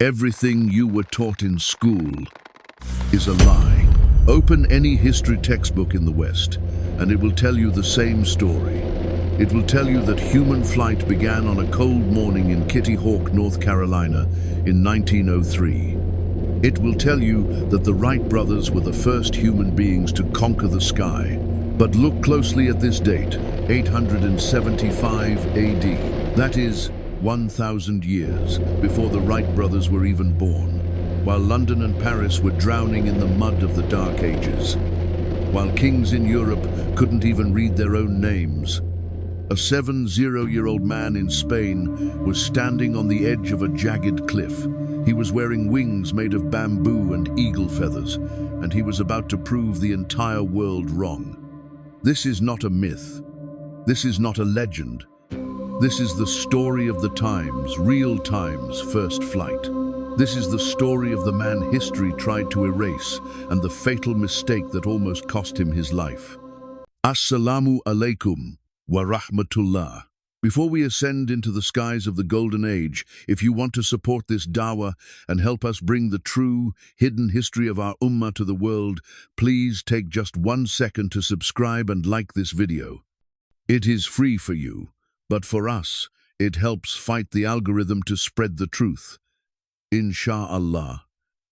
Everything you were taught in school is a lie. Open any history textbook in the West, and it will tell you the same story. It will tell you that human flight began on a cold morning in Kitty Hawk, North Carolina in 1903. It will tell you that the Wright brothers were the first human beings to conquer the sky. But look closely at this date, 875 AD. That is 1,000 years before the Wright brothers were even born, while London and Paris were drowning in the mud of the Dark Ages, while kings in Europe couldn't even read their own names. A 70-year-old man in Spain was standing on the edge of a jagged cliff. He was wearing wings made of bamboo and eagle feathers, and he was about to prove the entire world wrong. This is not a myth. This is not a legend. This is the story of the times, real times, first flight. This is the story of the man history tried to erase and the fatal mistake that almost cost him his life. Assalamu alaikum wa rahmatullah. Before we ascend into the skies of the Golden Age, if you want to support this dawah and help us bring the true, hidden history of our ummah to the world, please take just 1 second to subscribe and like this video. It is free for you, but for us, it helps fight the algorithm to spread the truth. Insha'Allah,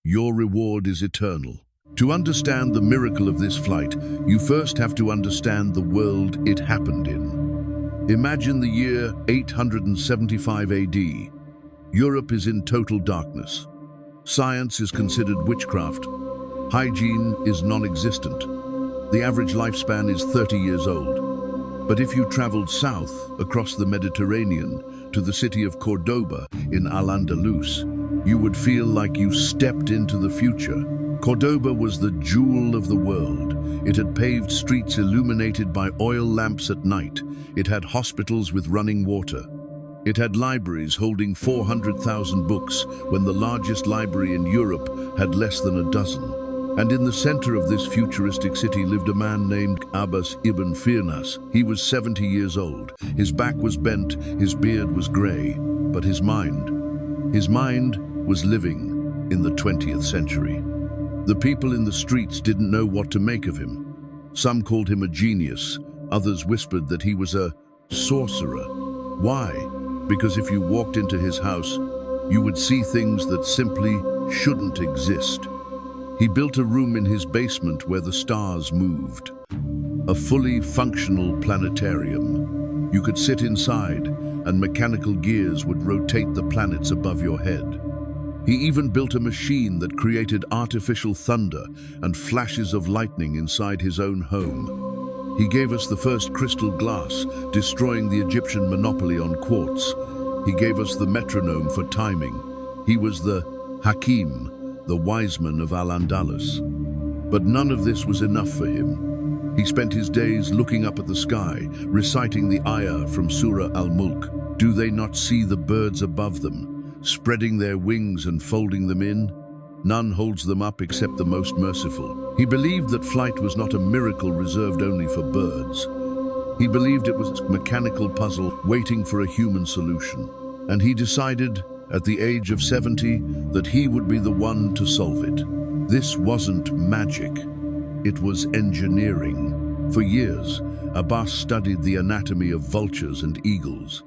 your reward is eternal. To understand the miracle of this flight, you first have to understand the world it happened in. Imagine the year 875 AD. Europe is in total darkness. Science is considered witchcraft. Hygiene is non-existent. The average lifespan is 30 years old. But if you traveled south across the Mediterranean to the city of Cordoba in Al-Andalus, you would feel like you stepped into the future. Cordoba was the jewel of the world. It had paved streets illuminated by oil lamps at night. It had hospitals with running water. It had libraries holding 400,000 books when the largest library in Europe had less than a dozen. And in the center of this futuristic city lived a man named Abbas Ibn Firnas. He was 70 years old. His back was bent, his beard was gray, but his mind was living in the 20th century. The people in the streets didn't know what to make of him. Some called him a genius. Others whispered that he was a sorcerer. Why? Because if you walked into his house, you would see things that simply shouldn't exist. He built a room in his basement where the stars moved. A fully functional planetarium. You could sit inside, and mechanical gears would rotate the planets above your head. He even built a machine that created artificial thunder and flashes of lightning inside his own home. He gave us the first crystal glass, destroying the Egyptian monopoly on quartz. He gave us the metronome for timing. He was the Hakim, the wise man of Al-Andalus. But none of this was enough for him. He spent his days looking up at the sky, reciting the ayah from Surah Al-Mulk. Do they not see the birds above them, spreading their wings and folding them in? None holds them up except the most merciful. He believed that flight was not a miracle reserved only for birds. He believed it was a mechanical puzzle waiting for a human solution. And he decided, at the age of 70, that he would be the one to solve it. This wasn't magic. It was engineering. For years, Abbas studied the anatomy of vultures and eagles.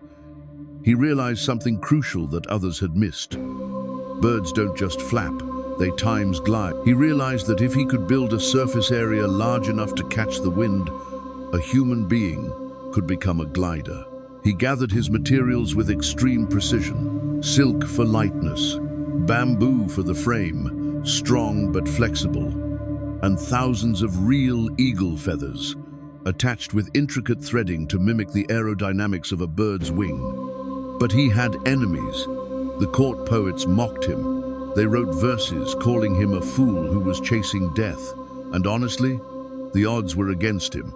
He realized something crucial that others had missed. Birds don't just flap, they times glide. He realized that if he could build a surface area large enough to catch the wind, a human being could become a glider. He gathered his materials with extreme precision. Silk for lightness, bamboo for the frame, strong but flexible, and thousands of real eagle feathers, attached with intricate threading to mimic the aerodynamics of a bird's wing. But he had enemies. The court poets mocked him. They wrote verses calling him a fool who was chasing death. And honestly, the odds were against him.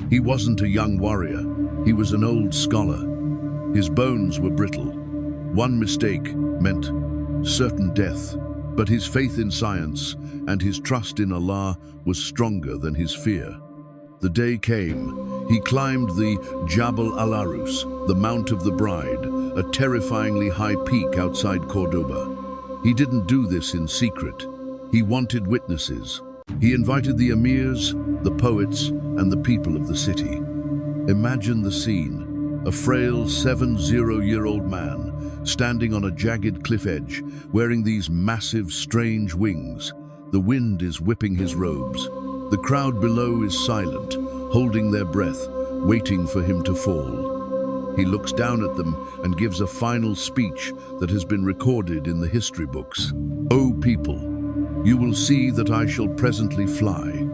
He wasn't a young warrior. He was an old scholar. His bones were brittle. One mistake meant certain death. But his faith in science and his trust in Allah was stronger than his fear. The day came. He climbed the Jabal al-Arus, the Mount of the Bride, a terrifyingly high peak outside Cordoba. He didn't do this in secret. He wanted witnesses. He invited the emirs, the poets, and the people of the city. Imagine the scene. A frail 70-year-old man standing on a jagged cliff edge, wearing these massive, strange wings. The wind is whipping his robes. The crowd below is silent, holding their breath, waiting for him to fall. He looks down at them and gives a final speech that has been recorded in the history books. "O people, you will see that I shall presently fly.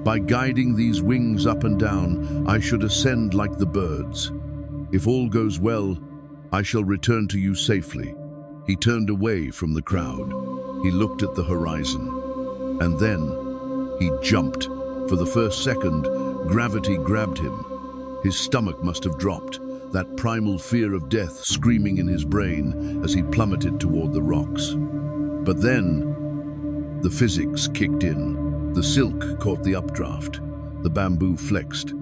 By guiding these wings up and down, I should ascend like the birds. If all goes well, I shall return to you safely." He turned away from the crowd. He looked at the horizon. And then he jumped. For the first second, gravity grabbed him. His stomach must have dropped, that primal fear of death screaming in his brain as he plummeted toward the rocks. But then, the physics kicked in. The silk caught the updraft. The bamboo flexed.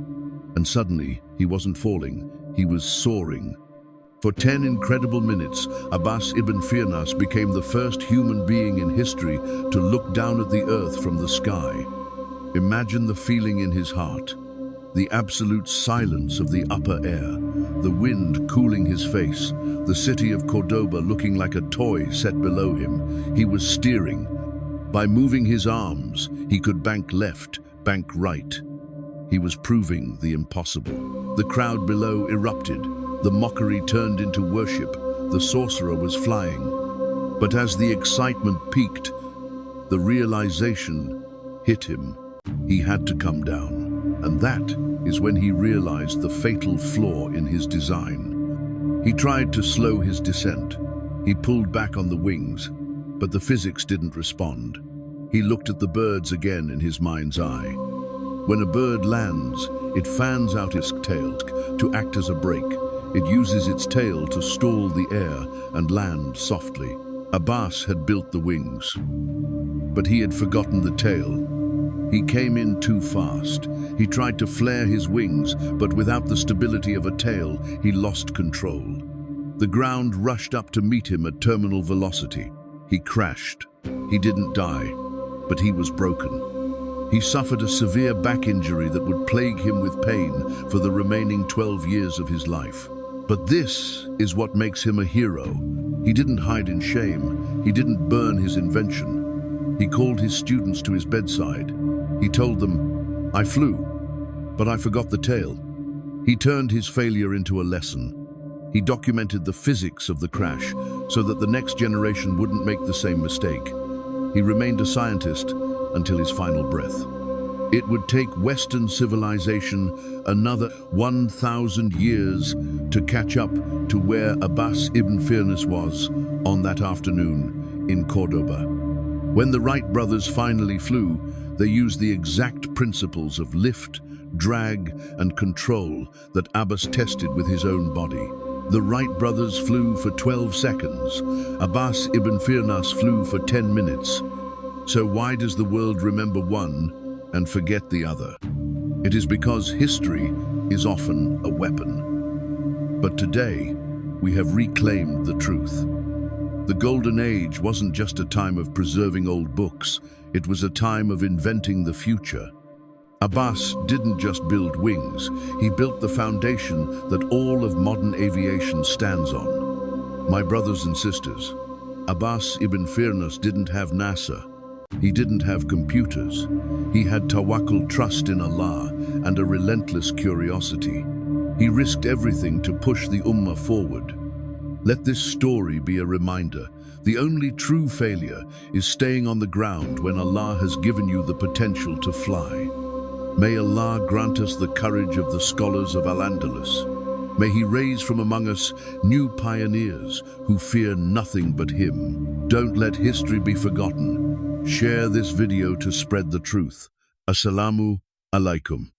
And suddenly, he wasn't falling, he was soaring. For 10 incredible minutes, Abbas Ibn Firnas became the first human being in history to look down at the earth from the sky. Imagine the feeling in his heart. The absolute silence of the upper air, the wind cooling his face, the city of Cordoba looking like a toy set below him. He was steering. By moving his arms, he could bank left, bank right. He was proving the impossible. The crowd below erupted. The mockery turned into worship. The sorcerer was flying. But as the excitement peaked, the realization hit him. He had to come down. And that is when he realized the fatal flaw in his design. He tried to slow his descent. He pulled back on the wings, but the physics didn't respond. He looked at the birds again in his mind's eye. When a bird lands, it fans out its tail to act as a brake. It uses its tail to stall the air and land softly. Abbas had built the wings, but he had forgotten the tail. He came in too fast. He tried to flare his wings, but without the stability of a tail, he lost control. The ground rushed up to meet him at terminal velocity. He crashed. He didn't die, but he was broken. He suffered a severe back injury that would plague him with pain for the remaining 12 years of his life. But this is what makes him a hero. He didn't hide in shame. He didn't burn his invention. He called his students to his bedside. He told them, "I flew, but I forgot the tail." He turned his failure into a lesson. He documented the physics of the crash so that the next generation wouldn't make the same mistake. He remained a scientist until his final breath. It would take Western civilization another 1,000 years to catch up to where Abbas Ibn Firnas was on that afternoon in Cordoba. When the Wright brothers finally flew, they used the exact principles of lift, drag, and control that Abbas tested with his own body. The Wright brothers flew for 12 seconds. Abbas Ibn Firnas flew for 10 minutes. So why does the world remember one and forget the other? It is because history is often a weapon. But today, we have reclaimed the truth. The Golden Age wasn't just a time of preserving old books, it was a time of inventing the future. Abbas didn't just build wings, he built the foundation that all of modern aviation stands on. My brothers and sisters, Abbas Ibn Firnas didn't have NASA. He didn't have computers. He had tawakkul, trust in Allah, and a relentless curiosity. He risked everything to push the Ummah forward. Let this story be a reminder. The only true failure is staying on the ground when Allah has given you the potential to fly. May Allah grant us the courage of the scholars of Al-Andalus. May He raise from among us new pioneers who fear nothing but Him. Don't let history be forgotten. Share this video to spread the truth. Assalamu alaikum.